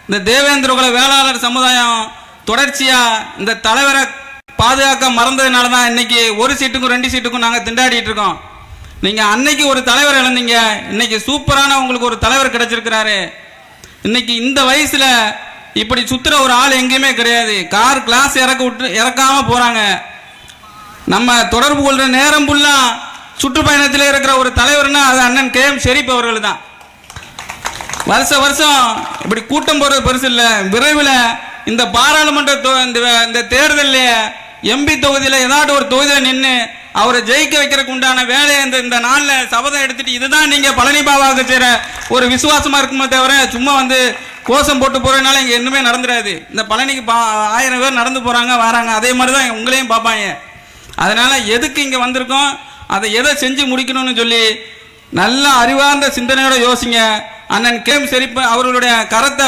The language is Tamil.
இந்த தேவேந்திர குல வேளாளர் சமுதாயம் தொடர்ச்சியா இந்த தலைவரை பாதுகாக்க மறந்ததுனால தான் இன்னைக்கு ஒரு சீட்டுக்கும் 2 சீட்டுக்கும் நாங்கள் திண்டாடிட்டு இருக்கோம். நீங்க அன்னைக்கு ஒரு தலைவர் இழந்தீங்க, இன்னைக்கு சூப்பரான உங்களுக்கு ஒரு தலைவர் கிடைச்சிருக்கிறாரு. இன்னைக்கு இந்த வயசுல இப்படி சுத்துற ஒரு ஆள் எங்கேயுமே கிடையாது. கார் கிளாஸ் இறக்காம போறாங்க. நம்ம தொடர்பு கொள்ற நேரம் ஃபுல்லா சுற்றுப்பயணத்தில் இருக்கிற ஒரு தலைவர்னா அது அண்ணன் KM ஷெரீப் அவர்கள் தான். வருஷம் இப்படி கூட்டம் போறது பெருசு இல்லை. விரைவில் இந்த பாராளுமன்ற இந்த தேர்தலில் MP தொகுதியில் ஏதாவது ஒரு தொகுதியில் நின்று அவரை ஜெயிக்க வைக்கிறதுக்கு உண்டான வேலையை இந்த நாளில் சபதம் எடுத்துட்டு இதுதான் நீங்க பழனி பாபாவுக்கு செய்கிற ஒரு விசுவாசமா இருக்குமே தவிர சும்மா கோஷம் போட்டு போறதுனால இங்க இன்னுமே நடந்துடாது. இந்த பழனிக்கு 1000 பேர் நடந்து போறாங்க வராங்க, அதே மாதிரி தான் உங்களையும் பார்ப்பாங்க. அதனால எதுக்கு இங்க வந்திருக்கோம், அதை எதை செஞ்சு முடிக்கணும்னு சொல்லி நல்ல அறிவார்ந்த சிந்தனையோட யோசிங்க. அண்ணன் KM ஷெரீப் அவர்களுடைய கரத்தை